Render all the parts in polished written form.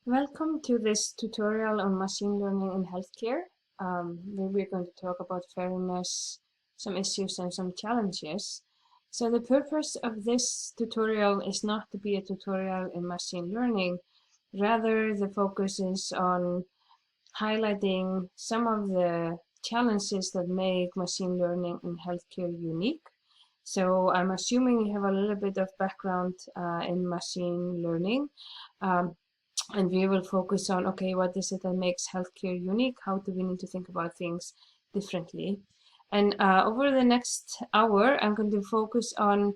Welcome to this tutorial on machine learning in healthcare. Where we're going to talk about fairness, some issues and some challenges. So the purpose of this tutorial is not to be a tutorial in machine learning. Rather, the focus is on highlighting some of the challenges that make machine learning in healthcare unique. So I'm assuming you have a little bit of background in machine learning. Um, and we will focus on, okay, what is it that makes healthcare unique? How do we need to think about things differently? And over the next hour, I'm going to focus on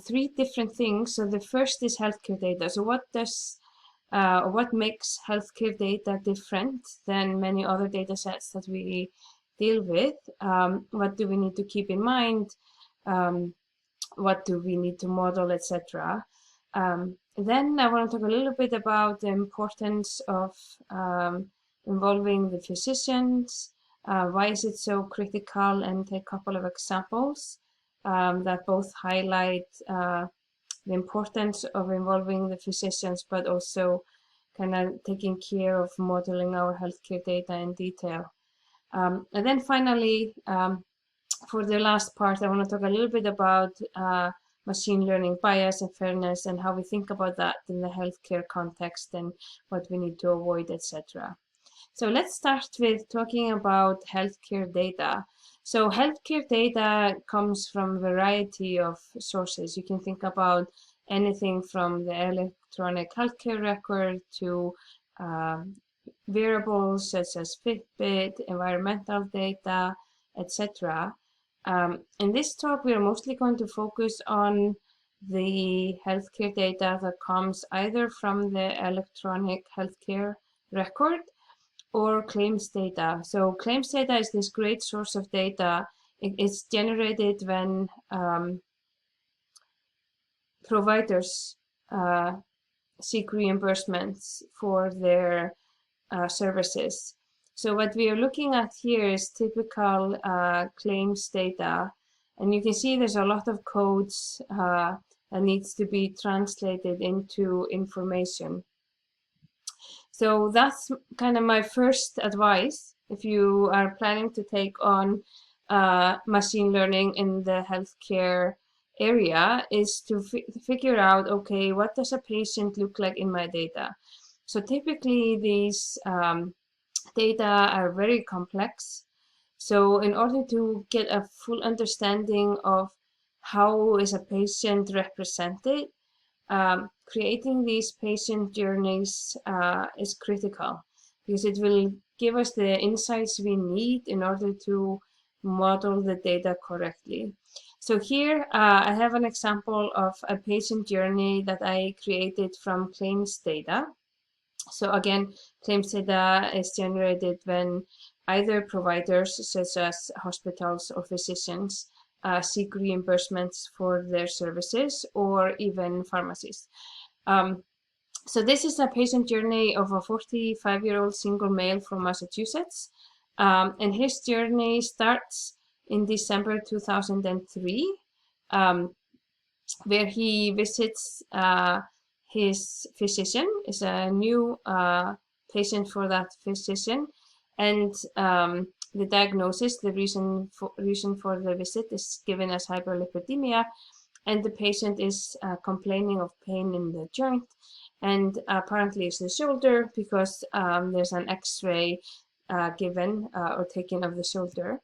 three different things. So the first is healthcare data. So what makes healthcare data different than many other data sets that we deal with? What do we need to keep in mind? What do we need to model, etc. Then I want to talk a little bit about the importance of involving the physicians. Why is it so critical, and take a couple of examples that both highlight the importance of involving the physicians, but also kind of taking care of modeling our healthcare data in detail. And then finally, for the last part, I want to talk a little bit about machine learning bias and fairness and how we think about that in the healthcare context and what we need to avoid, etc. So let's start with talking about healthcare data. So healthcare data comes from a variety of sources. You can think about anything from the electronic healthcare record to variables such as Fitbit, environmental data, etc. In this talk, we are mostly going to focus on the healthcare data that comes either from the electronic healthcare record or claims data. So claims data is this great source of data. It's generated when providers seek reimbursements for their services. So what we are looking at here is typical claims data. And you can see there's a lot of codes that needs to be translated into information. So that's kind of my first advice if you are planning to take on machine learning in the healthcare area, is to figure out, okay, what does a patient look like in my data? So typically these data are very complex. So in order to get a full understanding of how is a patient represented, creating these patient journeys is critical because it will give us the insights we need in order to model the data correctly. So here I have an example of a patient journey that I created from claims data. So again, claims data is generated when either providers, such as hospitals or physicians, seek reimbursements for their services, or even pharmacies. So this is a patient journey of a 45-year-old single male from Massachusetts. And his journey starts in December 2003, where he visits his physician, is a new patient for that physician, and the diagnosis, the reason for the visit, is given as hyperlipidemia, and the patient is complaining of pain in the joint, and apparently it's the shoulder because there's an X-ray given or taken of the shoulder.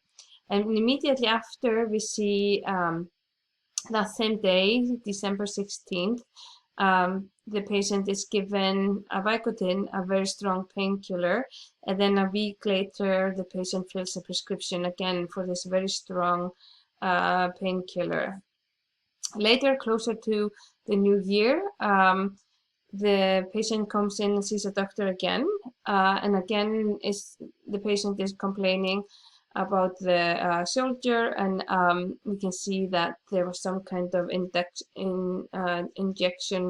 And immediately after, we see that same day, December 16th, the patient is given a Vicodin, a very strong painkiller, and then a week later, the patient fills a prescription again for this very strong painkiller. Later, closer to the new year, the patient comes in and sees a doctor again, and again the patient is complaining about the shoulder, and we can see that there was some kind of injection,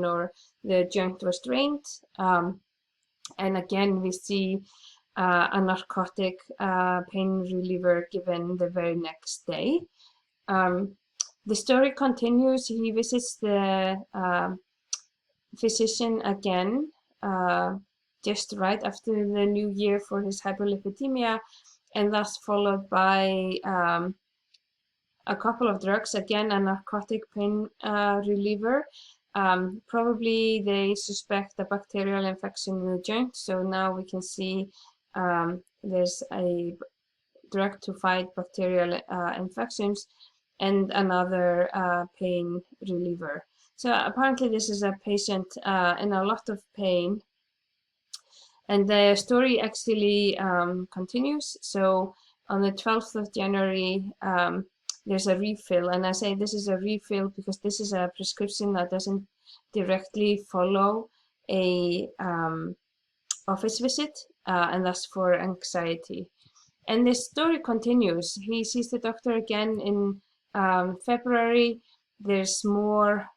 or the joint was drained. And again, we see a narcotic pain reliever given the very next day. The story continues. He visits the physician again just right after the new year for his hyperlipidemia, and that's followed by a couple of drugs, again a narcotic pain reliever. Probably they suspect a bacterial infection in the joint, so now we can see there's a drug to fight bacterial infections and another pain reliever. So apparently this is a patient in a lot of pain, and the story actually continues. So on the 12th of January, there's a refill, and I say this is a refill because this is a prescription that doesn't directly follow a office visit, and that's for anxiety. And the story continues. He sees the doctor again in February. There's more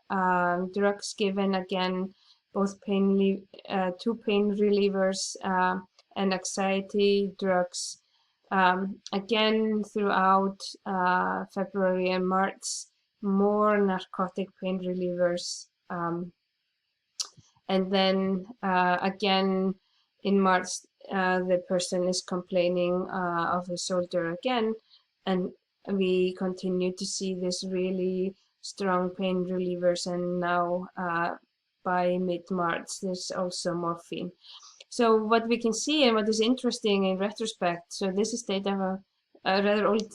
drugs given again, both two pain relievers and anxiety drugs. Again, throughout February and March, more narcotic pain relievers. And then again in March, the person is complaining of a shoulder again, and we continue to see this really strong pain relievers, and now by mid-March there's also morphine. So what we can see and what is interesting in retrospect, so this is data of a rather old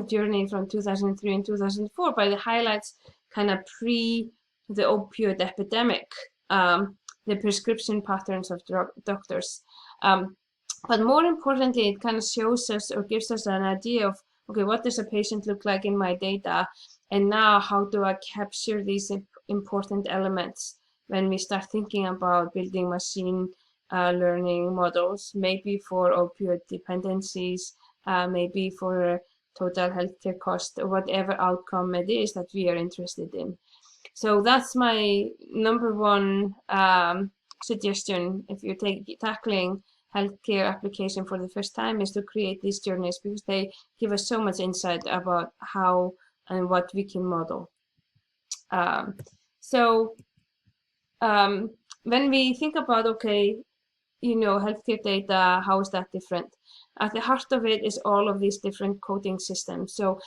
journey from 2003 and 2004, but it highlights kind of pre the opioid epidemic, the prescription patterns of doctors. But more importantly, it kind of shows us or gives us an idea of, okay, what does a patient look like in my data? And now how do I capture these important elements when we start thinking about building machine learning models, maybe for opioid dependencies, maybe for total healthcare cost, or whatever outcome it is that we are interested in. So that's my number one suggestion if you're tackling healthcare application for the first time, is to create these journeys, because they give us so much insight about how and what we can model. When we think about, okay, healthcare data, how is that different? At the heart of it is all of these different coding systems. So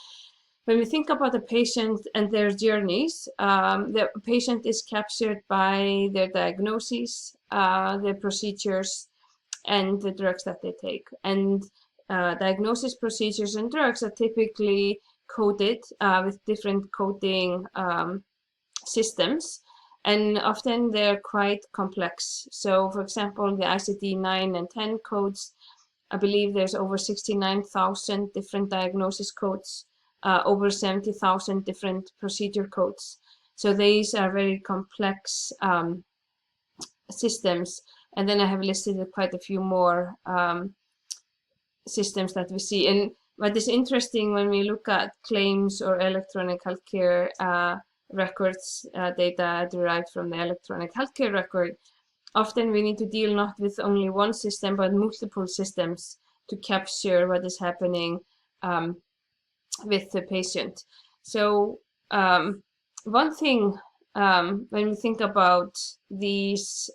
when we think about the patient and their journeys, the patient is captured by their diagnoses, their procedures, and the drugs that they take. And diagnosis, procedures, and drugs are typically coded with different coding systems, and often they're quite complex. So for example, the ICD-9 and 10 codes, I believe there's over 69,000 different diagnosis codes, over 70,000 different procedure codes. So these are very complex systems. And then I have listed quite a few more systems that we see. And what is interesting when we look at claims or electronic healthcare records, data derived from the electronic healthcare record, often we need to deal not with only one system, but multiple systems to capture what is happening with the patient. So one thing when we think about these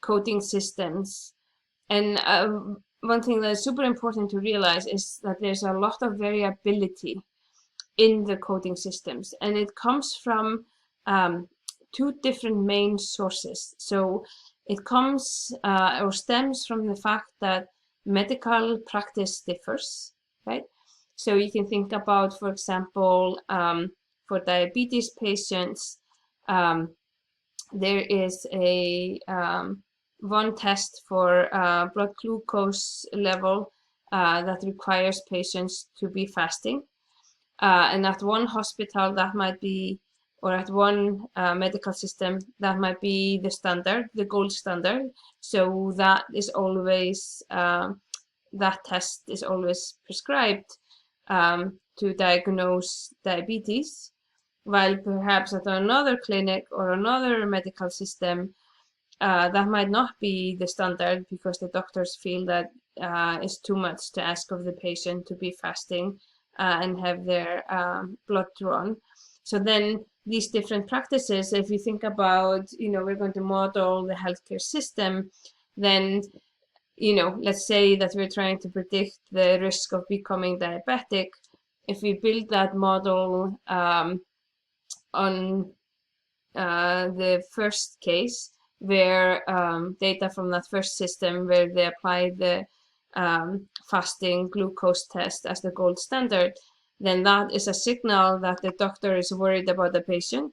coding systems, and one thing that is super important to realize is that there's a lot of variability in the coding systems, and it comes from two different main sources. So it comes or stems from the fact that medical practice differs, right? So you can think about, for example, for diabetes patients, there is a one test for blood glucose level that requires patients to be fasting. And at one hospital that might be, or at one medical system that might be the standard, the gold standard. So that is always, that test is always prescribed to diagnose diabetes, while perhaps at another clinic or another medical system, that might not be the standard, because the doctors feel that it's too much to ask of the patient to be fasting and have their blood drawn. So then these different practices, if you think about, we're going to model the healthcare system, then, let's say that we're trying to predict the risk of becoming diabetic. If we build that model on the first case, where data from that first system, where they applied the fasting glucose test as the gold standard, then that is a signal that the doctor is worried about the patient,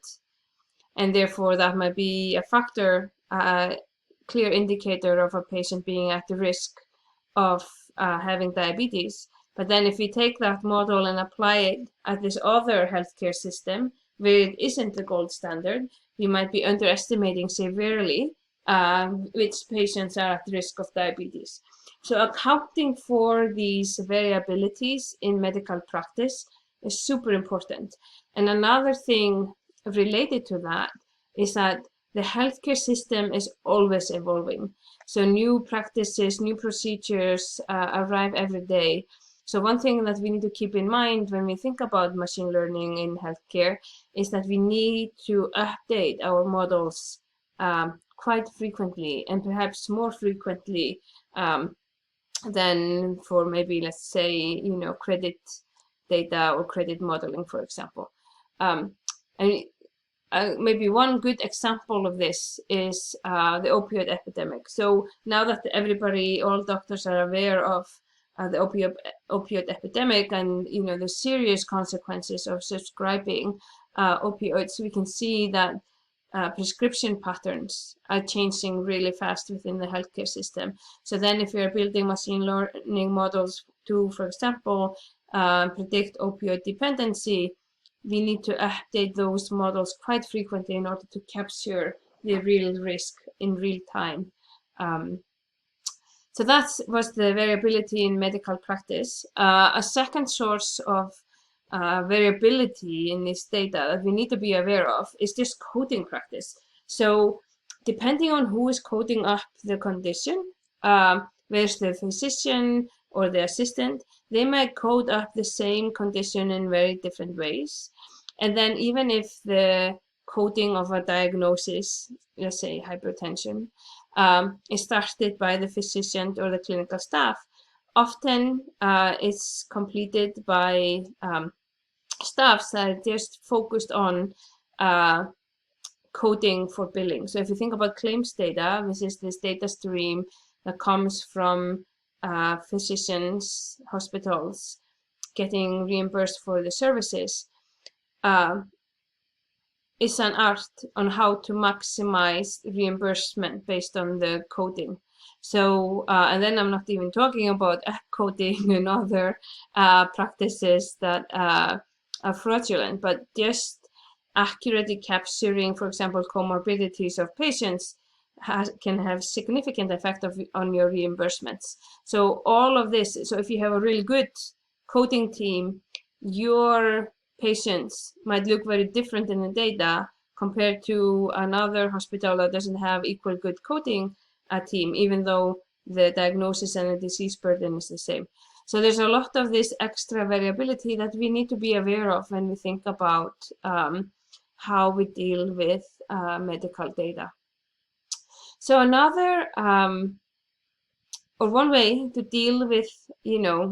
and therefore that might be a factor, clear indicator of a patient being at the risk of having diabetes. But then if we take that model and apply it at this other healthcare system where it isn't the gold standard, we might be underestimating severely which patients are at risk of diabetes. So accounting for these variabilities in medical practice is super important. And another thing related to that is that the healthcare system is always evolving. So new practices, new procedures arrive every day. So one thing that we need to keep in mind when we think about machine learning in healthcare is that we need to update our models quite frequently, and perhaps more frequently than for maybe, let's say, credit data or credit modeling, for example. And maybe one good example of this is the opioid epidemic. So now that all doctors are aware of the opioid epidemic and the serious consequences of prescribing opioids, we can see that prescription patterns are changing really fast within the healthcare system. So then if we are building machine learning models to, for example, predict opioid dependency, we need to update those models quite frequently in order to capture the real risk in real time. So that was the variability in medical practice. A second source of variability in this data that we need to be aware of is just coding practice. So depending on who is coding up the condition, where's the physician or the assistant, they might code up the same condition in very different ways. And then even if the coding of a diagnosis, let's say hypertension, is started by the physician or the clinical staff, often it's completed by staffs that are just focused on coding for billing. So if you think about claims data, this is this data stream that comes from physicians, hospitals, getting reimbursed for the services. It's an art on how to maximize reimbursement based on the coding. So, and then I'm not even talking about coding and other practices that are fraudulent, but just accurately capturing, for example, comorbidities of patients can have significant effect on your reimbursements. So all of this, so if you have a really good coding team, your patients might look very different in the data compared to another hospital that doesn't have equal good coding team, even though the diagnosis and the disease burden is the same. So there's a lot of this extra variability that we need to be aware of when we think about how we deal with medical data. So another or one way to deal with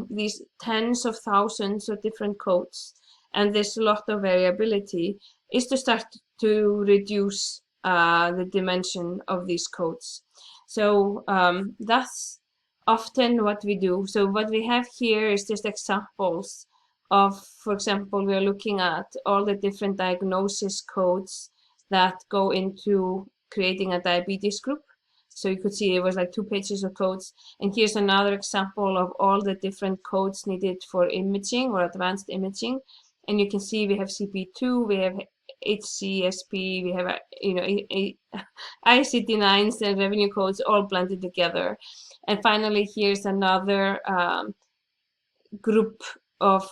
these tens of thousands of different codes and there's a lot of variability is to start to reduce the dimension of these codes. So that's often what we do. So what we have here is just examples of, for example, we are looking at all the different diagnosis codes that go into creating a diabetes group. So you could see it was like 2 pages of codes. And here's another example of all the different codes needed for imaging or advanced imaging. And you can see we have CP2, we have HCSP, we have ICD-9s and revenue codes all blended together. And finally, here's another group of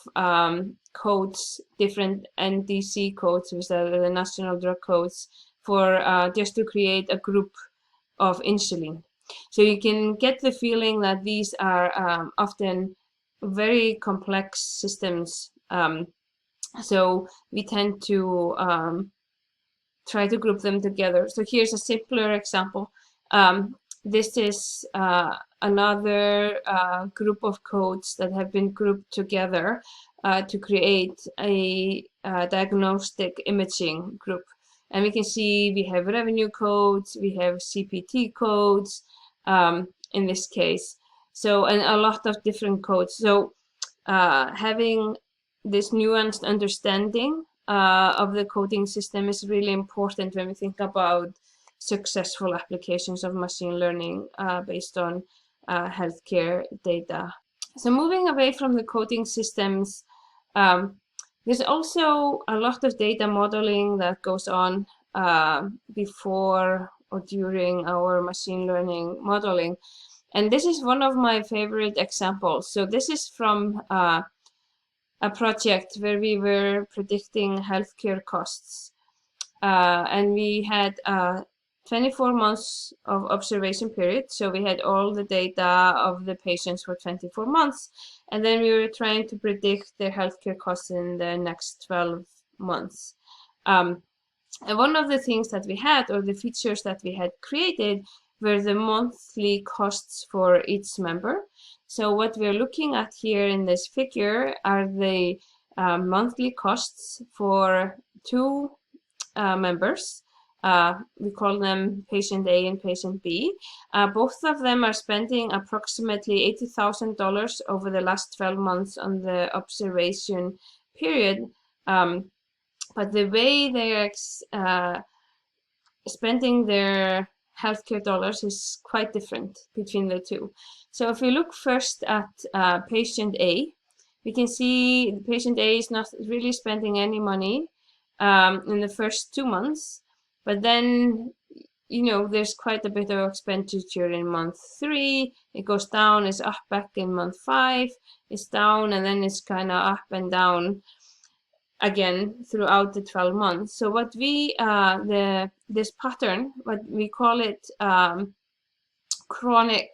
codes, different NDC codes, which are the national drug codes, for just to create a group of insulin. So you can get the feeling that these are often very complex systems. So we tend to try to group them together. So here's a simpler example. This is another group of codes that have been grouped together to create a diagnostic imaging group. And we can see we have revenue codes, we have CPT codes in this case. So, and a lot of different codes. So having this nuanced understanding of the coding system is really important when we think about successful applications of machine learning based on healthcare data. So moving away from the coding systems, there's also a lot of data modeling that goes on before or during our machine learning modeling. And this is one of my favorite examples. So this is from a project where we were predicting healthcare costs. And we had 24 months of observation period. So we had all the data of the patients for 24 months. And then we were trying to predict their healthcare costs in the next 12 months. And one of the things that we had, or the features that we had created, were the monthly costs for each member. So what we're looking at here in this figure are the monthly costs for two members. We call them patient A and patient B. Both of them are spending approximately $80,000 over the last 12 months on the observation period. But the way they are spending their healthcare dollars is quite different between the two. So if we look first at patient A, we can see patient A is not really spending any money in the first 2 months, but then, you know, there's quite a bit of expenditure in month 3. It goes down, it's up back in month 5, it's down, and then it's kind of up and down again throughout the 12 months. So what we, this pattern, what we call it chronic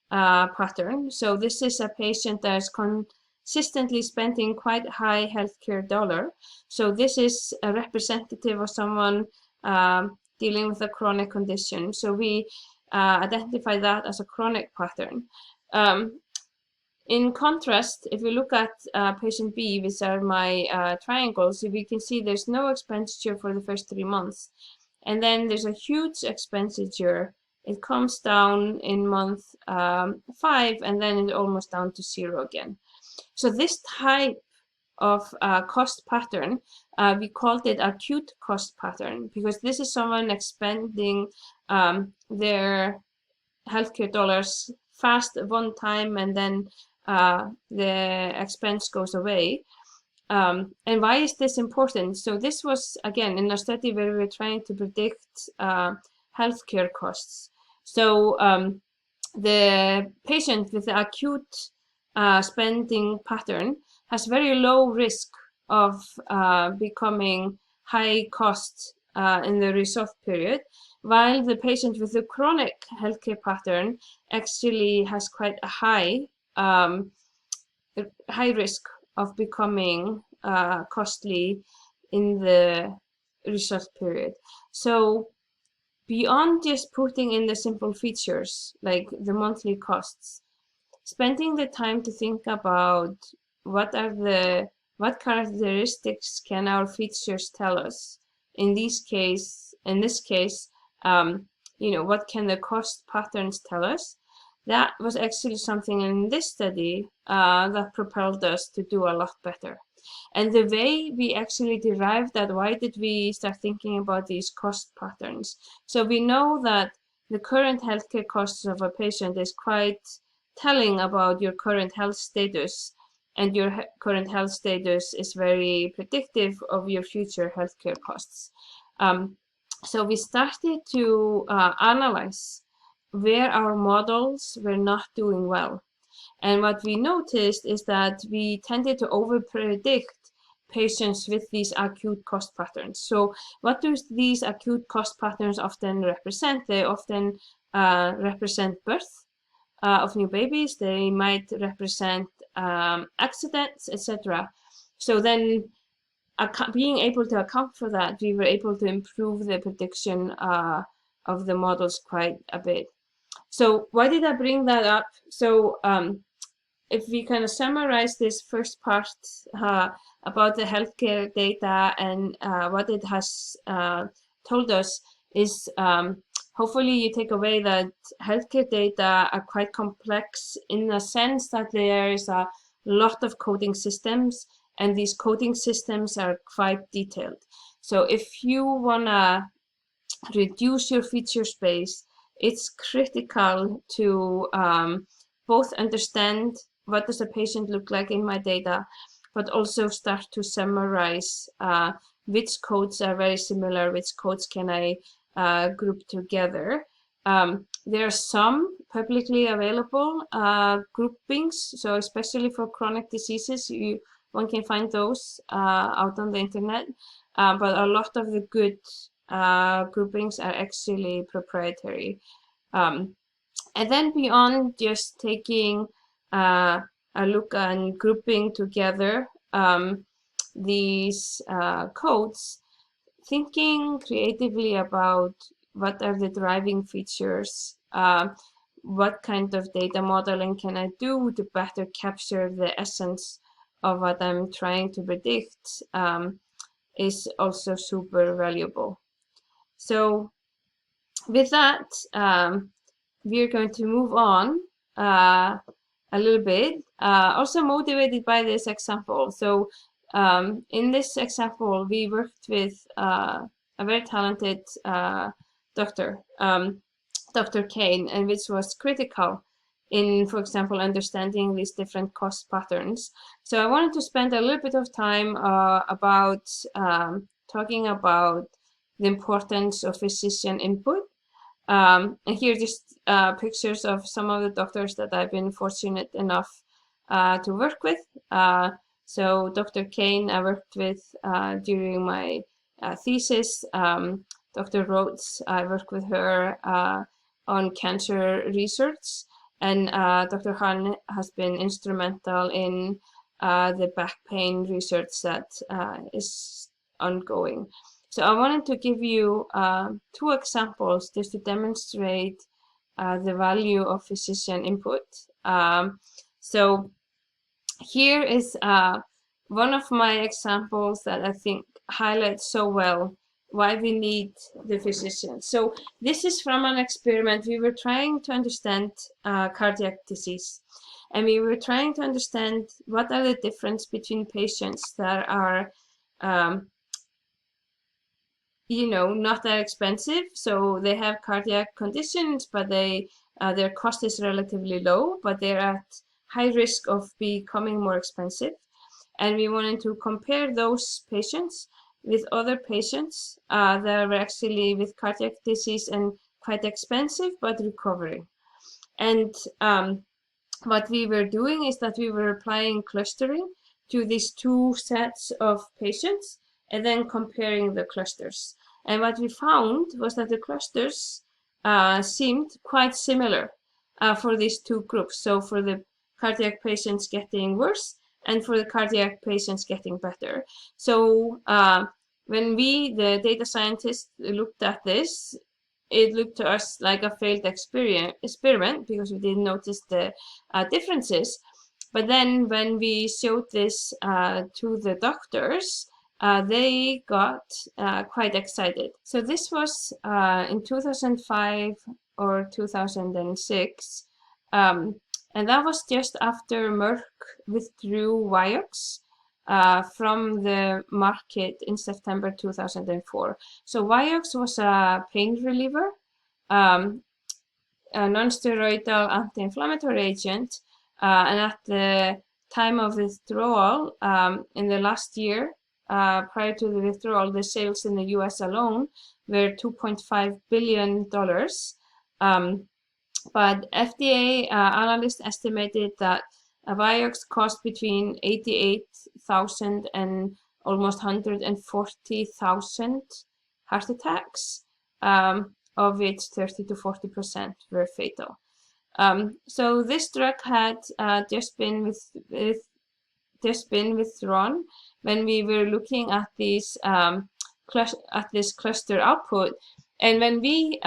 pattern. So this is a patient that is consistently spending quite high healthcare dollar. So this is a representative of someone dealing with a chronic condition. So we identify that as a chronic pattern. In contrast, if we look at patient B, which are my triangles, we can see there's no expenditure for the first 3 months. And then there's a huge expenditure. It comes down in month 5, and then it's almost down to 0 again. So this type of cost pattern, we called it acute cost pattern, because this is someone expending their healthcare dollars fast one time, and then the expense goes away. And why is this important? So this was, again, in a study where we were trying to predict healthcare costs. So the patient with the acute spending pattern has very low risk of becoming high cost in the result period, while the patient with the chronic healthcare pattern actually has quite a high risk of becoming costly in the result period. So beyond just putting in the simple features like the monthly costs, spending the time to think about what characteristics can our features tell us. In this case, you know, what can the cost patterns tell us? That was actually something in this study that propelled us to do a lot better. And the way we actually derived that, why did we start thinking about these cost patterns? So we know that the current healthcare costs of a patient is quite telling about your current health status, and your current health status is very predictive of your future healthcare costs. So we started to analyze where our models were not doing well. And what we noticed is that we tended to overpredict patients with these acute cost patterns. So what do these acute cost patterns often represent? They often represent birth of new babies. They might represent accidents, etc. So then being able to account for that, we were able to improve the prediction of the models quite a bit. So why did I bring that up? So if we kind of summarize this first part about the healthcare data and what it has told us is hopefully you take away that healthcare data are quite complex in the sense that there is a lot of coding systems, and these coding systems are quite detailed. So if you want to reduce your feature space, it's critical to both understand what does a patient look like in my data, but also start to summarize which codes are very similar, which codes can I group together. There are some publicly available groupings, so especially for chronic diseases, one can find those out on the internet, but a lot of the good groupings are actually proprietary. And then beyond just taking a look and grouping together these codes, thinking creatively about what are the driving features, what kind of data modeling can I do to better capture the essence of what I'm trying to predict is also super valuable. So with that, we're going to move on a little bit, also motivated by this example. So in this example, we worked with a very talented doctor, Dr. Kane, and which was critical in, for example, understanding these different cost patterns. So I wanted to spend a little bit of time about talking about the importance of physician input. And here just pictures of some of the doctors that I've been fortunate enough to work with. So Dr. Kane I worked with during my thesis. Dr. Rhodes, I worked with her on cancer research. And Dr. Han has been instrumental in the back pain research that is ongoing. So I wanted to give you two examples just to demonstrate the value of physician input. So here is one of my examples that I think highlights so well why we need the physician. So this is from an experiment. We were trying to understand cardiac disease, and we were trying to understand what are the difference between patients that are not that expensive, so they have cardiac conditions, but their cost is relatively low, but they're at high risk of becoming more expensive. And we wanted to compare those patients with other patients that were actually with cardiac disease and quite expensive but recovering. And what we were doing is that we were applying clustering to these two sets of patients and then comparing the clusters. And what we found was that the clusters seemed quite similar for these two groups. So for the cardiac patients getting worse and for the cardiac patients getting better. So when we, the data scientists, looked at this, it looked to us like a failed experiment because we didn't notice the differences. But then when we showed this to the doctors, they got quite excited. So this was in 2005 or 2006. And that was just after Merck withdrew Vioxx from the market in September 2004. So Vioxx was a pain reliever, a non-steroidal anti-inflammatory agent, and at the time of withdrawal, in the last year, prior to the withdrawal, the sales in the US alone were $2.5 billion. But FDA analysts estimated that Vioxx cost between 88,000 and almost 140,000 heart attacks, of which 30 to 40% were fatal. So this drug had just been just been withdrawn when we were looking at these this cluster output. And when we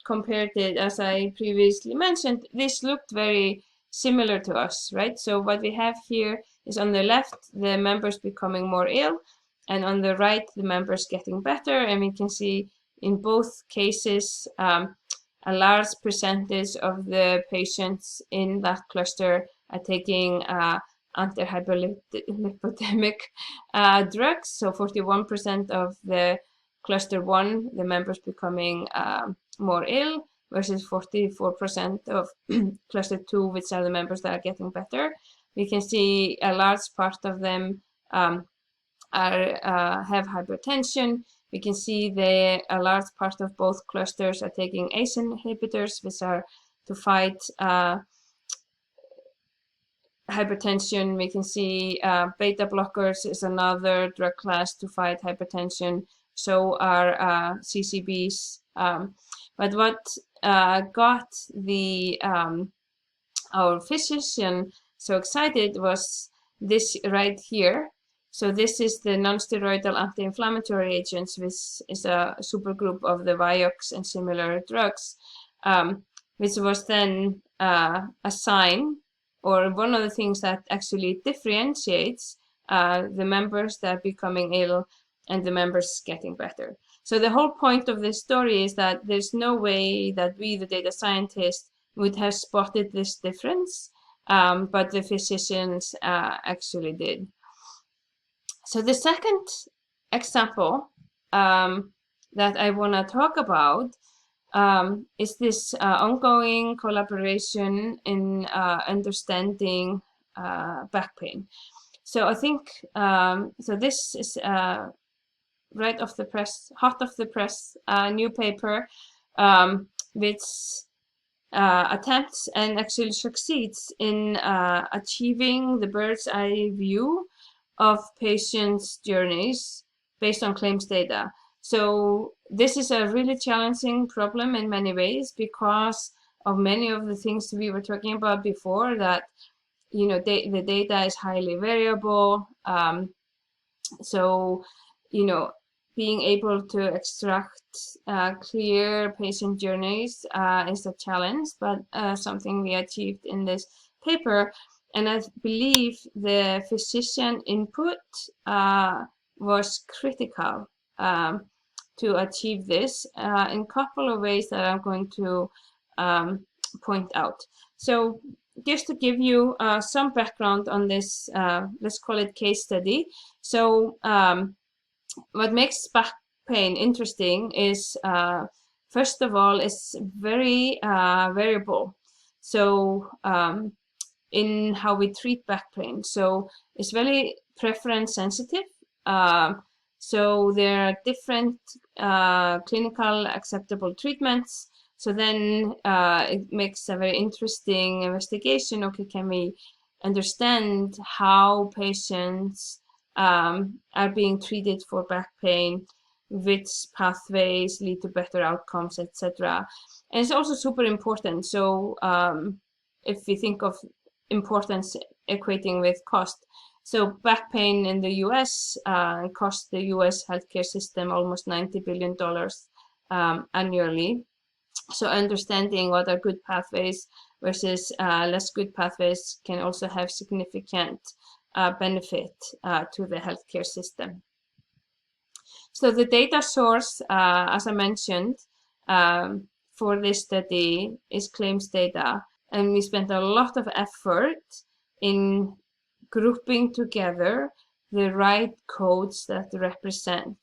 compared it, as I previously mentioned, this looked very similar to us, right? So what we have here is on the left, the members becoming more ill, and on the right, the members getting better. And we can see in both cases, a large percentage of the patients in that cluster are taking anti-hyperlipidemic drugs. So 41% of the cluster 1, the members becoming more ill, versus 44% of cluster 2, which are the members that are getting better. We can see a large part of them have hypertension. We can see a large part of both clusters are taking ACE inhibitors, which are to fight hypertension. We can see beta blockers is another drug class to fight hypertension. So are CCBs. But what got our physician so excited was this right here. So this is the non-steroidal anti-inflammatory agents, which is a supergroup of the Vioxx and similar drugs, which was then a sign, or one of the things that actually differentiates the members that are becoming ill and the members getting better. So the whole point of this story is that there's no way that we, the data scientists, would have spotted this difference, but the physicians actually did. So the second example that I want to talk about is this ongoing collaboration in understanding back pain. So I think, so this is right off the press, hot off the press, new paper, which attempts and actually succeeds in achieving the bird's eye view of patients' journeys based on claims data. So this is a really challenging problem in many ways because of many of the things we were talking about before, that the data is highly variable. So being able to extract clear patient journeys is a challenge, but something we achieved in this paper. And I believe the physician input was critical to achieve this in a couple of ways that I'm going to point out. So just to give you some background on this, let's call it case study. So what makes back pain interesting is, first of all, it's very variable. So in how we treat back pain. So it's very preference sensitive. So there are different clinical acceptable treatments. So then it makes a very interesting investigation. Okay, can we understand how patients are being treated for back pain, which pathways lead to better outcomes, etc. And it's also super important. So if we think of importance equating with cost, so back pain in the US costs the US healthcare system almost $90 billion annually. So understanding what are good pathways versus less good pathways can also have significant benefit to the healthcare system. So the data source, as I mentioned, for this study is claims data. And we spent a lot of effort in grouping together the right codes that represent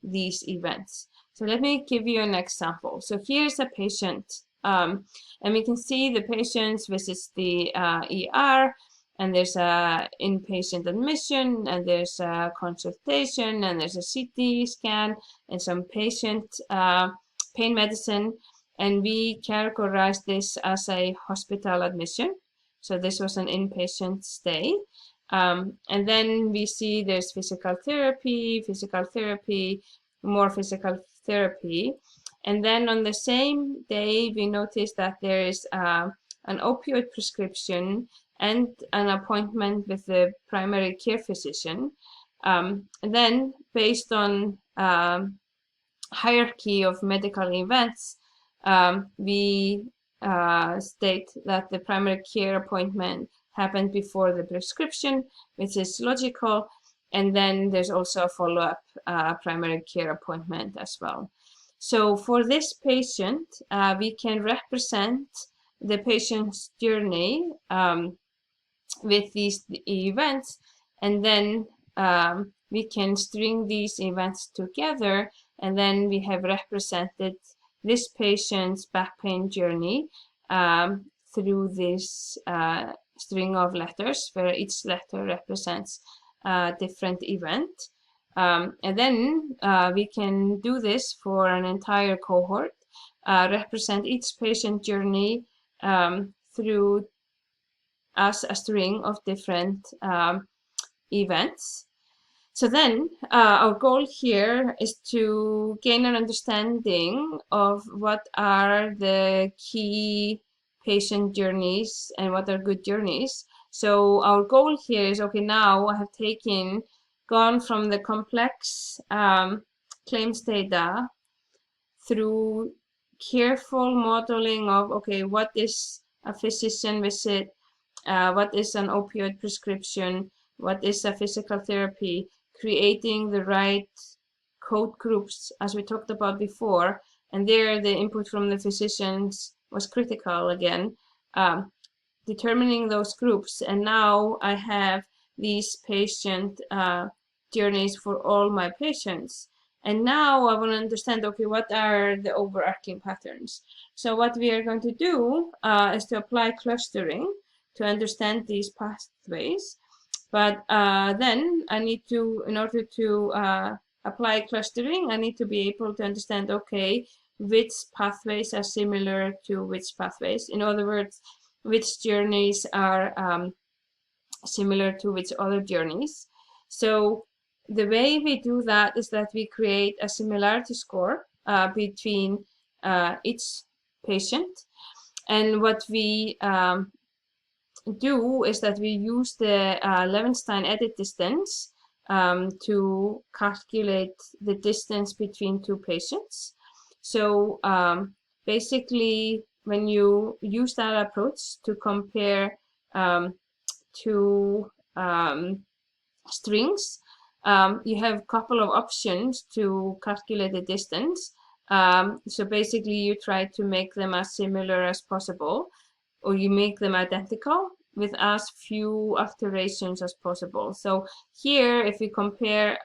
these events. So let me give you an example. So here's a patient, and we can see the patient visits the ER, and there's a inpatient admission, and there's a consultation, and there's a CT scan, and some patient pain medicine. And we characterize this as a hospital admission. So this was an inpatient stay. And then we see there's physical therapy, more physical therapy. And then on the same day, we notice that there is an opioid prescription and an appointment with the primary care physician. And then, based on hierarchy of medical events, we state that the primary care appointment happened before the prescription, which is logical, and then there's also a follow-up primary care appointment as well. So for this patient, we can represent the patient's journey with these events, and then we can string these events together, and then we have represented this patient's back pain journey through this string of letters, where each letter represents a different event. And then we can do this for an entire cohort, represent each patient journey through as a string of different events. So then our goal here is to gain an understanding of what are the key patient journeys and what are good journeys. So our goal here is, okay, now I have gone from the complex claims data through careful modeling of, okay, what is a physician visit, what is an opioid prescription, what is a physical therapy, creating the right code groups, as we talked about before. And there, the input from the physicians was critical again, determining those groups. And now I have these patient journeys for all my patients. And now I want to understand, okay, what are the overarching patterns? So what we are going to do is to apply clustering to understand these pathways. But then I need to, in order to apply clustering, I need to be able to understand, okay, which pathways are similar to which pathways. In other words, which journeys are similar to which other journeys. So the way we do that is that we create a similarity score between each patient. And what we do is that we use the Levenshtein edit distance to calculate the distance between two patients. So basically, when you use that approach to compare two strings, you have a couple of options to calculate the distance. So basically, you try to make them as similar as possible, or you make them identical with as few alterations as possible. So here, if we compare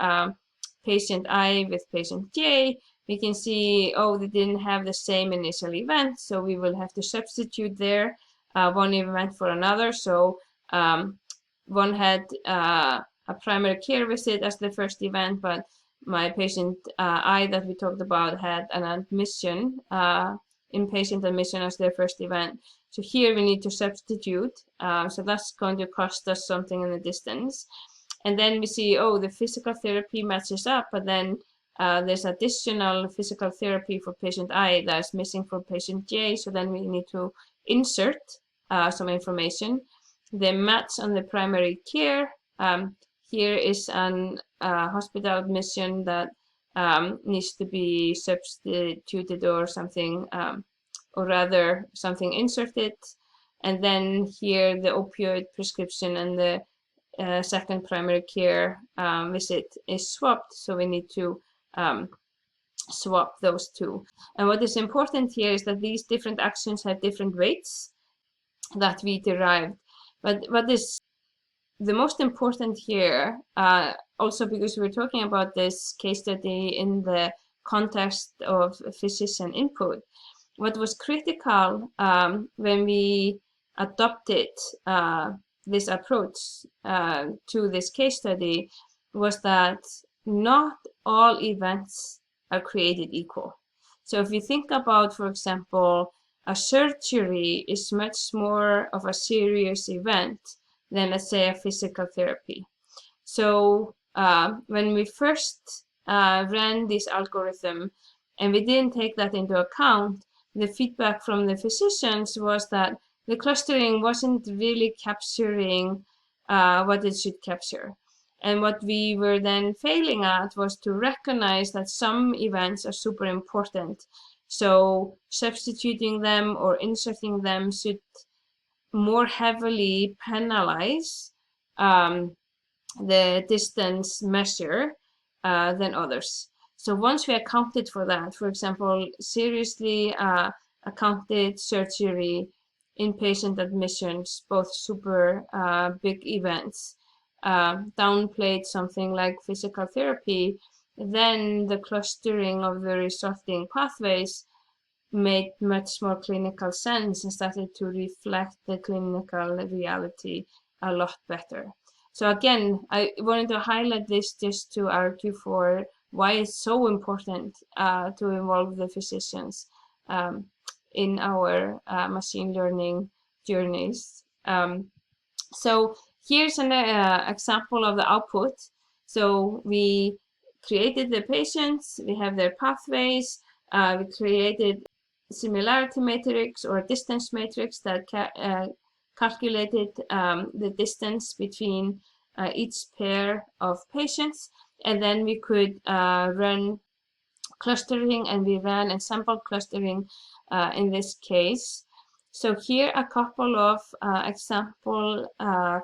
patient I with patient J, we can see, oh, they didn't have the same initial event, so we will have to substitute there one event for another. So one had a primary care visit as the first event, but my patient I that we talked about had an admission, inpatient admission as their first event. So here we need to substitute. So that's going to cost us something in the distance. And then we see, oh, the physical therapy matches up, but then there's additional physical therapy for patient I that's missing for patient J. So then we need to insert some information. The match on the primary care. Here is an hospital admission that needs to be substituted or something, or rather something inserted. And then here the opioid prescription and the second primary care visit is swapped. So we need to swap those two. And what is important here is that these different actions have different weights that we derived. But what is the most important here, also because we're talking about this case study in the context of physician input, what was critical when we adopted this approach to this case study was that not all events are created equal. So if you think about, for example, a surgery is much more of a serious event than, let's say, a physical therapy. So when we first ran this algorithm and we didn't take that into account, the feedback from the physicians was that, the clustering wasn't really capturing what it should capture. And what we were then failing at was to recognize that some events are super important. So substituting them or inserting them should more heavily penalize the distance measure than others. So once we accounted for that, for example, seriously accounted surgery, inpatient admissions, both super big events, downplayed something like physical therapy, then the clustering of the resulting pathways made much more clinical sense and started to reflect the clinical reality a lot better. So again, I wanted to highlight this just to argue for why it's so important to involve the physicians in our machine learning journeys. So here's an example of the output. So we created the patients, we have their pathways, we created similarity matrix or distance matrix that calculated the distance between each pair of patients, and then we could run clustering, and we ran ensemble clustering in this case. So here a couple of example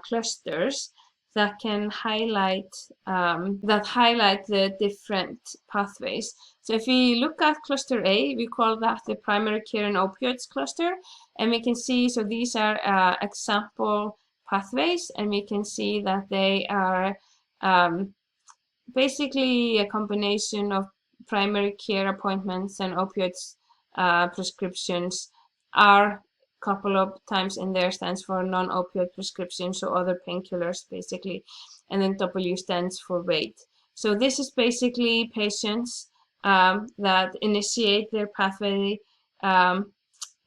clusters that can highlight the different pathways. So if we look at cluster A, we call that the primary care and opioids cluster, and we can see, so these are example pathways, and we can see that they are basically a combination of primary care appointments and opioids prescriptions. R couple of times in there stands for non-opioid prescriptions, so other painkillers basically, and then W stands for weight. So this is basically patients that initiate their pathway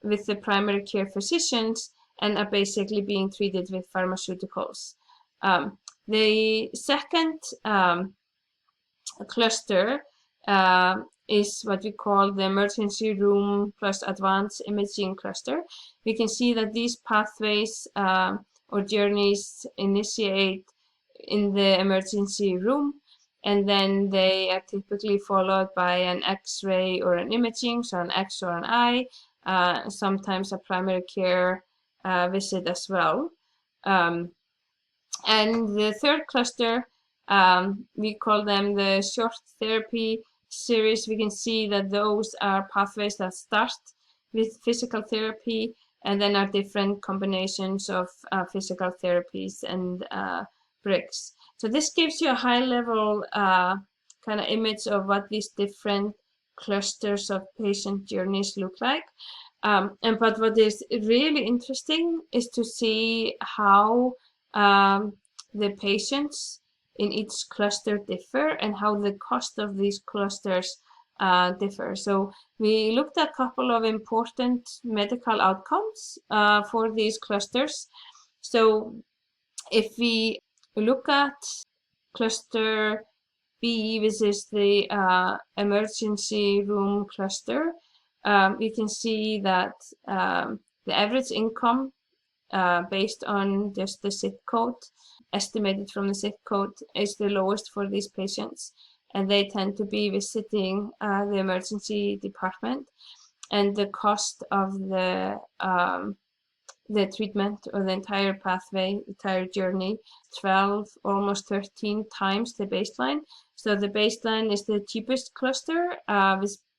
with the primary care physicians and are basically being treated with pharmaceuticals. The second cluster is what we call the emergency room plus advanced imaging cluster. We can see that these pathways or journeys initiate in the emergency room, and then they are typically followed by an X-ray or an imaging, so an X or an I, sometimes a primary care visit as well. And the third cluster, we call them the short therapy series. We can see that those are pathways that start with physical therapy and then are different combinations of physical therapies and bricks. So this gives you a high level kind of image of what these different clusters of patient journeys look like. But what is really interesting is to see how the patients in each cluster differ and how the cost of these clusters differ. So we looked at a couple of important medical outcomes for these clusters. So if we look at cluster B, which is the emergency room cluster, we can see that the average income based on just the zip code, estimated from the zip code, is the lowest for these patients, and they tend to be visiting the emergency department, and the cost of the treatment or the entire pathway, entire journey, 12, almost 13 times the baseline. So the baseline is the cheapest cluster,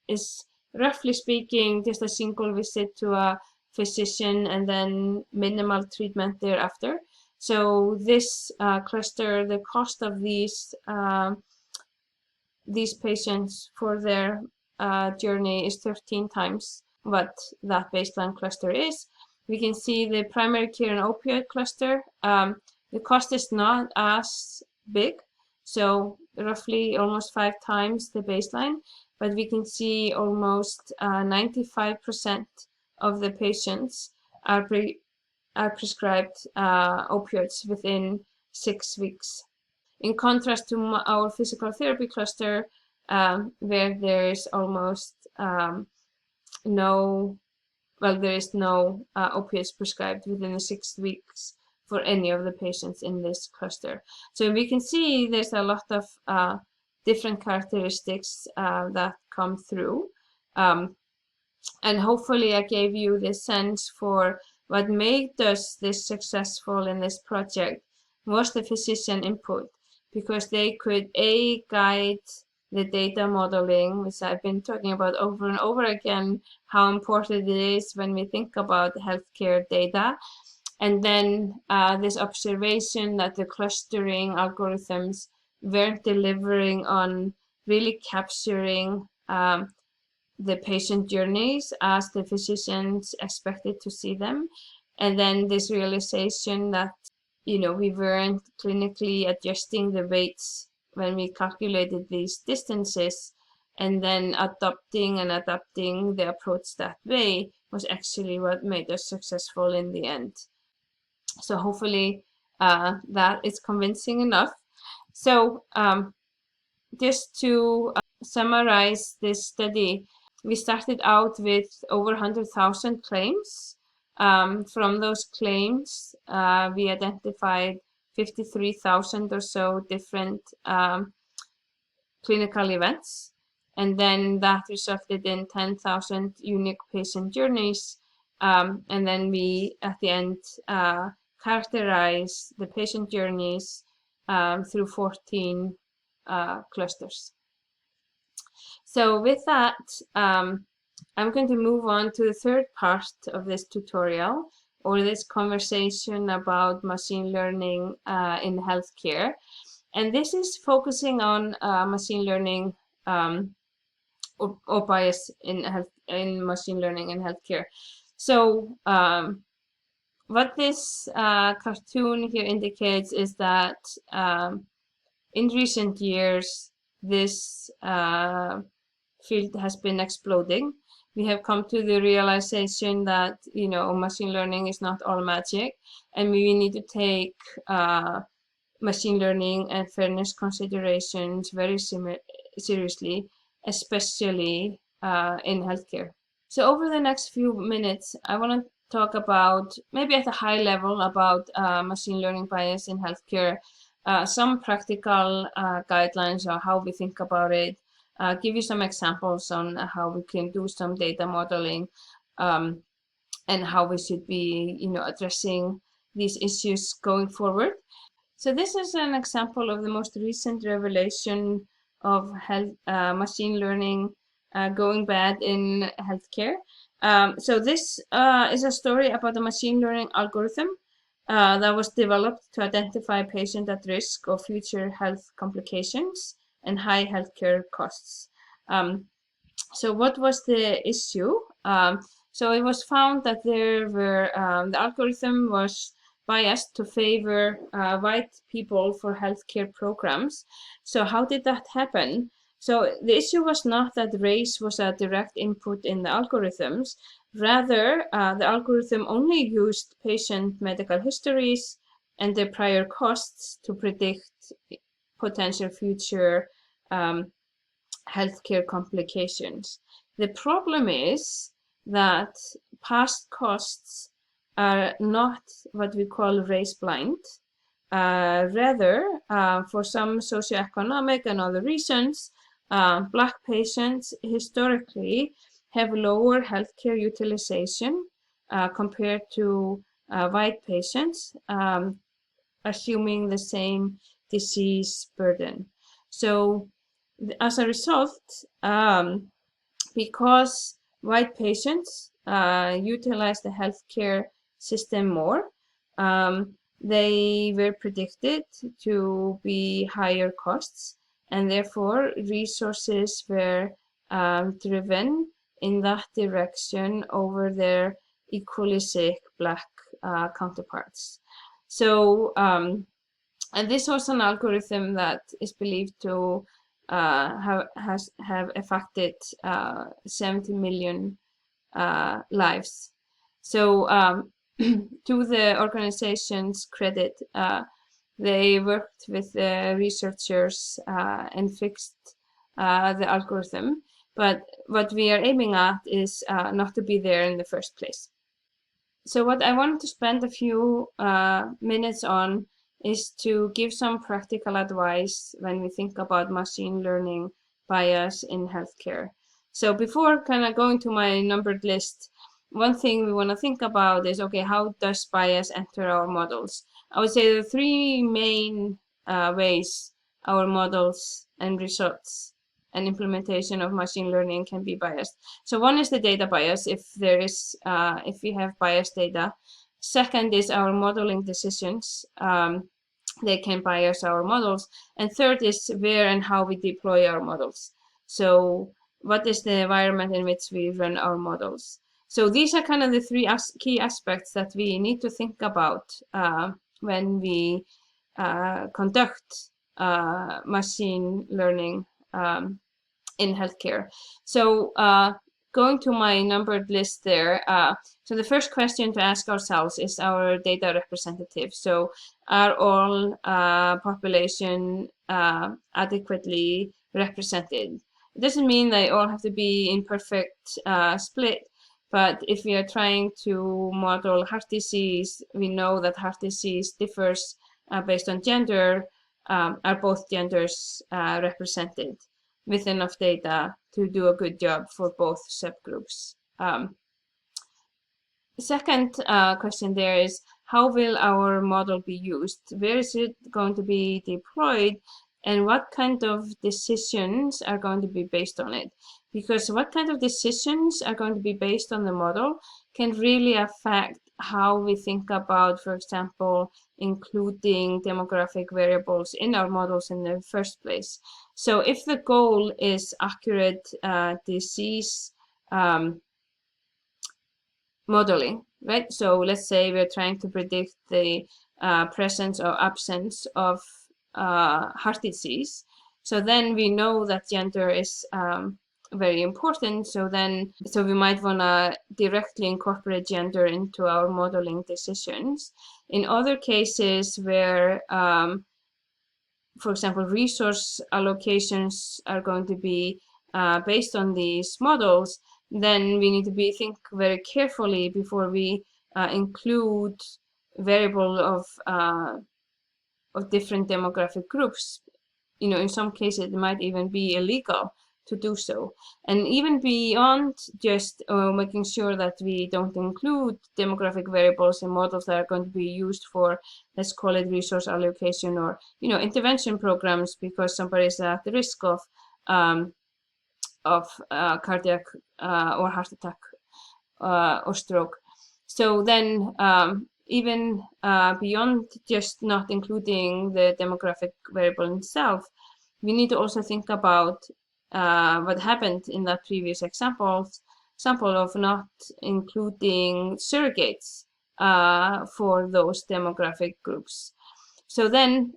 is roughly speaking just a single visit to a physician and then minimal treatment thereafter. So this cluster, the cost of these patients for their journey is 13 times what that baseline cluster is. We can see the primary care and opioid cluster. The cost is not as big, so roughly almost 5 times the baseline, but we can see almost 95% of the patients are prescribed opioids within 6 weeks. In contrast to our physical therapy cluster, where there is almost no well, there is no opiates prescribed within the 6 weeks for any of the patients in this cluster. So we can see there's a lot of different characteristics that come through. And hopefully I gave you the sense for what made us this successful in this project was the physician input, because they could guide the data modeling, which I've been talking about over and over again, how important it is when we think about healthcare data. And then this observation that the clustering algorithms weren't delivering on really capturing the patient journeys as the physicians expected to see them. And then this realization that, we weren't clinically adjusting the weights when we calculated these distances, and then adapting the approach that way was actually what made us successful in the end. So hopefully that is convincing enough. So just to summarize this study, we started out with over 100,000 claims. From those claims, we identified 53,000 or so different clinical events, and then that resulted in 10,000 unique patient journeys. And then we, at the end, characterize the patient journeys through 14 clusters. So with that, I'm going to move on to the third part of this tutorial, or this conversation about machine learning in healthcare. And this is focusing on machine learning or bias in machine learning in healthcare. So what this cartoon here indicates is that in recent years, this field has been exploding. We have come to the realization that, machine learning is not all magic, and we need to take machine learning and fairness considerations very seriously, especially in healthcare. So over the next few minutes, I want to talk about, maybe at a high level, about machine learning bias in healthcare, some practical guidelines on how we think about it, give you some examples on how we can do some data modeling, and how we should be, addressing these issues going forward. So this is an example of the most recent revelation of machine learning going bad in healthcare. So this is a story about a machine learning algorithm that was developed to identify patients at risk of future health complications and high healthcare costs. So what was the issue? So it was found that the algorithm was biased to favor white people for healthcare programs. So how did that happen? So the issue was not that race was a direct input in the algorithms. Rather, the algorithm only used patient medical histories and their prior costs to predict potential future healthcare complications. The problem is that past costs are not what we call race blind. Rather, for some socioeconomic and other reasons, Black patients historically have lower healthcare utilization compared to white patients, assuming the same disease burden. So as a result, because white patients utilize the healthcare system more, they were predicted to be higher costs, and therefore resources were driven in that direction over their equally sick Black counterparts. So, and this was an algorithm that is believed to have affected 70 million lives. So to the organization's credit, they worked with the researchers and fixed the algorithm. but what we are aiming at is not to be there in the first place. So what I wanted to spend a few minutes on is to give some practical advice when we think about machine learning bias in healthcare. So before kind of going to my numbered list, one thing we want to think about is, okay, how does bias enter our models? I would say the three main ways our models and results and implementation of machine learning can be biased. So one is the data bias, if we have biased data. Second is our modeling decisions. They can bias our models. And third is where and how we deploy our models. So what is the environment in which we run our models? So these are kind of the three key aspects that we need to think about when we conduct machine learning in healthcare. So going to my numbered list there, so the first question to ask ourselves is our data representative. So are all population adequately represented? It doesn't mean they all have to be in perfect split, but if we are trying to model heart disease, we know that heart disease differs based on gender. Are both genders represented with enough data to do a good job for both subgroups? Second question there is, how will our model be used? Where is it going to be deployed? And what kind of decisions are going to be based on it? Because what kind of decisions are going to be based on the model can really affect how we think about, for example, including demographic variables in our models in the first place. So if the goal is accurate disease modeling, right? So let's say we're trying to predict the presence or absence of heart disease. So then we know that gender is very important. So we might want to directly incorporate gender into our modeling decisions. In other cases where, for example, resource allocations are going to be based on these models, then we need to think very carefully before we include variable of different demographic groups. In some cases, it might even be illegal to do so. And even beyond just making sure that we don't include demographic variables in models that are going to be used for, let's call it resource allocation or, intervention programs because somebody is at the risk of cardiac or heart attack or stroke. So then even beyond just not including the demographic variable itself, we need to also think about what happened in that previous example of not including surrogates for those demographic groups. So then,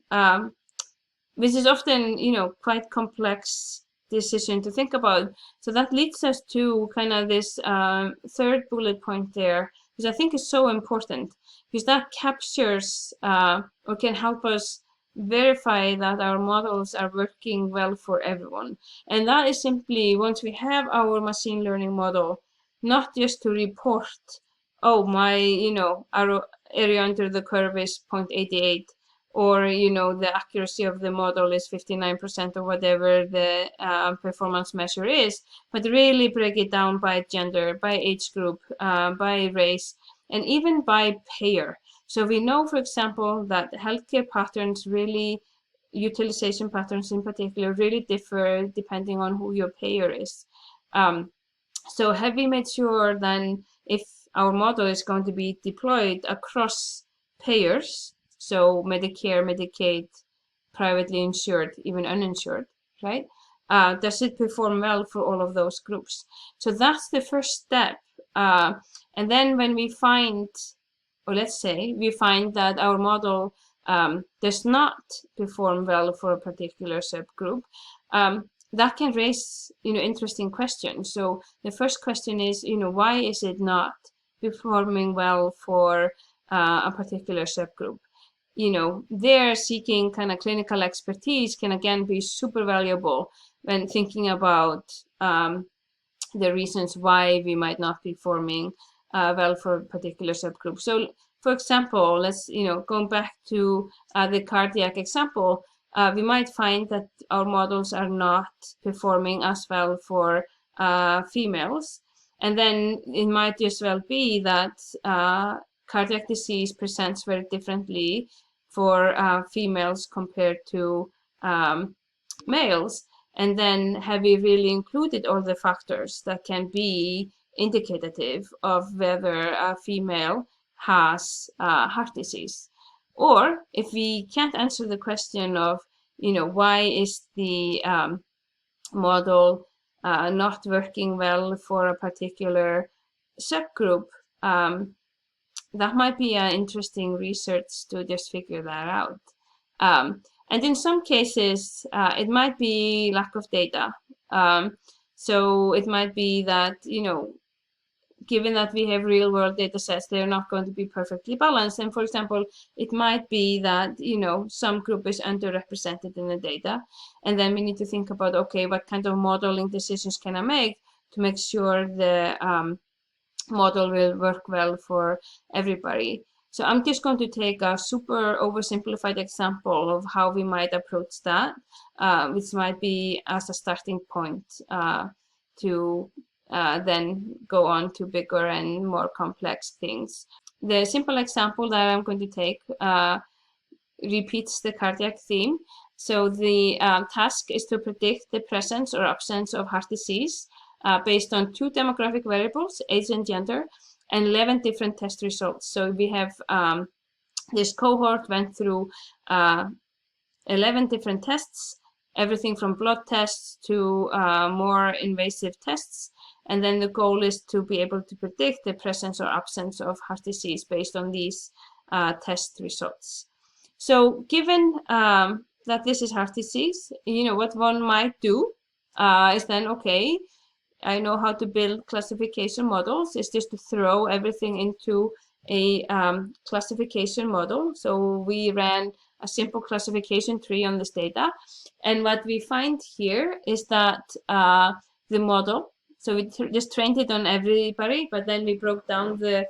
this is often, quite complex decision to think about. So that leads us to kind of this third bullet point there, which I think is so important because that captures or can help us verify that our models are working well for everyone. And that is simply, once we have our machine learning model, not just to report, oh, my, area under the curve is 0.88, or, the accuracy of the model is 59% or whatever the performance measure is, but really break it down by gender, by age group, by race, and even by payer. So we know, for example, that healthcare patterns really, utilization patterns in particular, really differ depending on who your payer is. So have we made sure then if our model is going to be deployed across payers, so Medicare, Medicaid, privately insured, even uninsured, right? Does it perform well for all of those groups? So that's the first step. And then when we find, or let's say we find that our model does not perform well for a particular subgroup, that can raise, interesting questions. So the first question is, why is it not performing well for a particular subgroup? They're seeking kind of clinical expertise can again be super valuable when thinking about the reasons why we might not be performing well for a particular subgroup. So, for example, let's, going back to the cardiac example, we might find that our models are not performing as well for females. And then it might just well be that cardiac disease presents very differently for females compared to males. And then have we really included all the factors that can be indicative of whether a female has heart disease? Or if we can't answer the question of, why is the model not working well for a particular subgroup, that might be an interesting research to just figure that out. And in some cases, it might be lack of data. So it might be that, given that we have real world data sets, they're not going to be perfectly balanced. And for example, it might be that, some group is underrepresented in the data. And then we need to think about, okay, what kind of modeling decisions can I make to make sure the model will work well for everybody. So I'm just going to take a super oversimplified example of how we might approach that, which might be as a starting point to then go on to bigger and more complex things. The simple example that I'm going to take repeats the cardiac theme. So the task is to predict the presence or absence of heart disease based on 2 demographic variables, age and gender, and 11 different test results. So we have this cohort went through 11 different tests, everything from blood tests to more invasive tests. And then the goal is to be able to predict the presence or absence of heart disease based on these test results. So given that this is heart disease, what one might do is then, okay, I know how to build classification models. It's just to throw everything into a classification model. So we ran a simple classification tree on this data. And what we find here is that the model, so we just trained it on everybody, but then we broke down the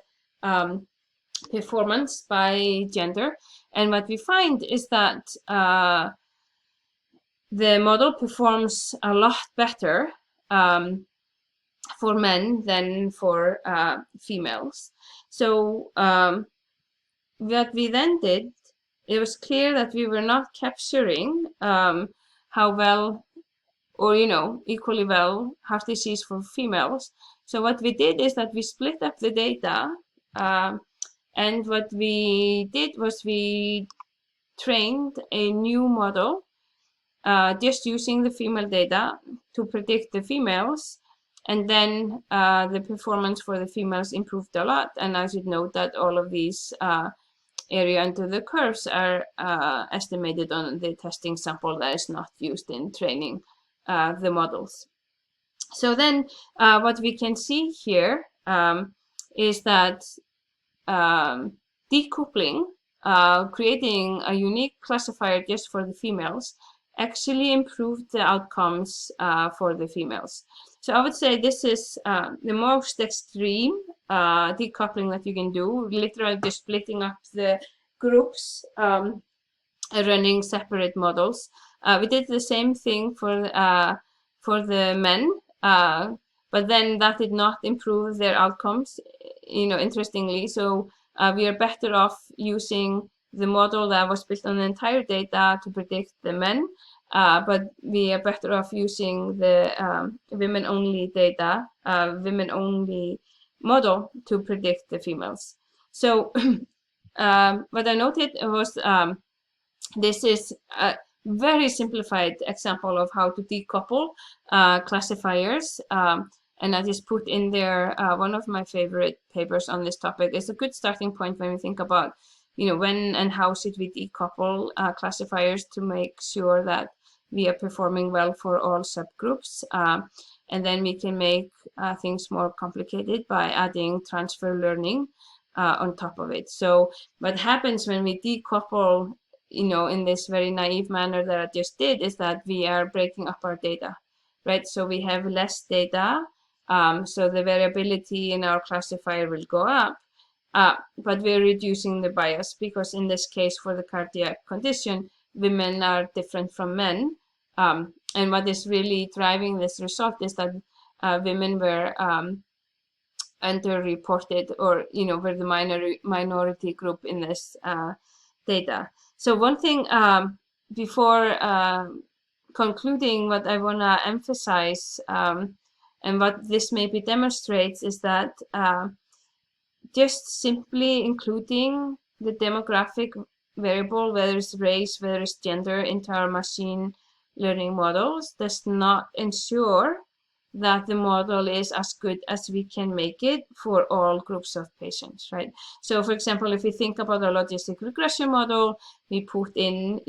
performance by gender. And what we find is that the model performs a lot better for men than for females. So what we then did, it was clear that we were not capturing how well or, equally well heart disease for females. So what we did is that we split up the data, and what we did was we trained a new model just using the female data to predict the females. And then the performance for the females improved a lot. And I should note that all of these area under the curves are estimated on the testing sample that is not used in training the models. So then what we can see here is that decoupling, creating a unique classifier just for the females, actually improved the outcomes for the females. So I would say this is the most extreme decoupling that you can do, literally just splitting up the groups, running separate models. We did the same thing for the men, but then that did not improve their outcomes, interestingly. So we are better off using the model that was built on the entire data to predict the men, but we are better off using the women-only data, women-only model to predict the females. So what I noted was this is a very simplified example of how to decouple classifiers. And I just put in there one of my favorite papers on this topic. It's a good starting point when we think about when and how should we decouple classifiers to make sure that we are performing well for all subgroups. And then we can make things more complicated by adding transfer learning on top of it. So what happens when we decouple, in this very naive manner that I just did, is that we are breaking up our data, right? So we have less data So the variability in our classifier will go up, but we're reducing the bias because in this case for the cardiac condition, women are different from men. And what is really driving this result is that women were underreported, or were the minority group in this data. So one thing before concluding, what I want to emphasize and what this maybe demonstrates is that just simply including the demographic variable, whether it's race, whether it's gender, into our machine learning models does not ensure that the model is as good as we can make it for all groups of patients, right? So for example, if we think about a logistic regression model, we put in,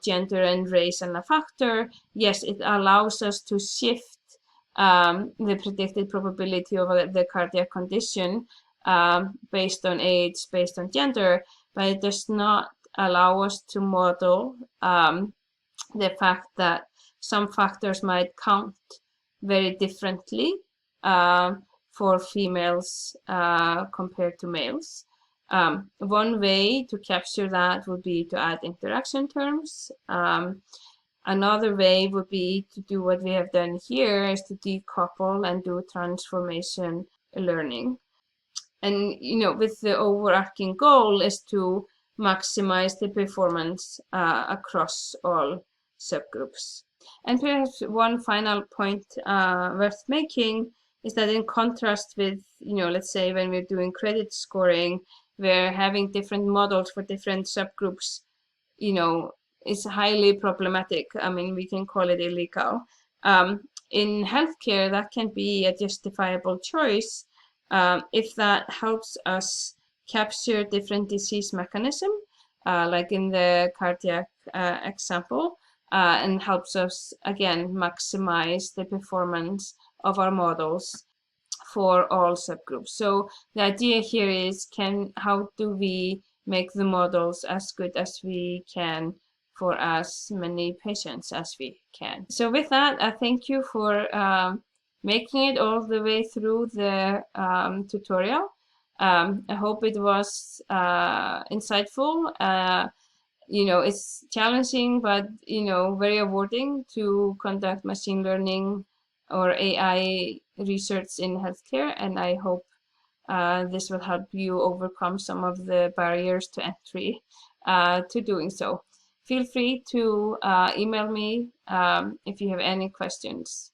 gender and race and a factor. Yes, it allows us to shift the predicted probability of the cardiac condition based on age, based on gender, but it does not allow us to model the fact that some factors might count very differently for females compared to males. One way to capture that would be to add interaction terms. Another way would be to do what we have done here, is to decouple and do transformation learning. And, with the overarching goal is to maximize the performance across all subgroups. And perhaps one final point worth making is that in contrast with, let's say when we're doing credit scoring, we're having different models for different subgroups, is highly problematic. I mean, we can call it illegal. In healthcare, that can be a justifiable choice if that helps us capture different disease mechanism, like in the cardiac example, and helps us, again, maximize the performance of our models for all subgroups. So the idea here is, how do we make the models as good as we can for as many patients as we can? So with that, I thank you for making it all the way through the tutorial. I hope it was insightful. It's challenging, but very rewarding to conduct machine learning or AI research in healthcare, and I hope this will help you overcome some of the barriers to entry to doing so. Feel free to email me if you have any questions.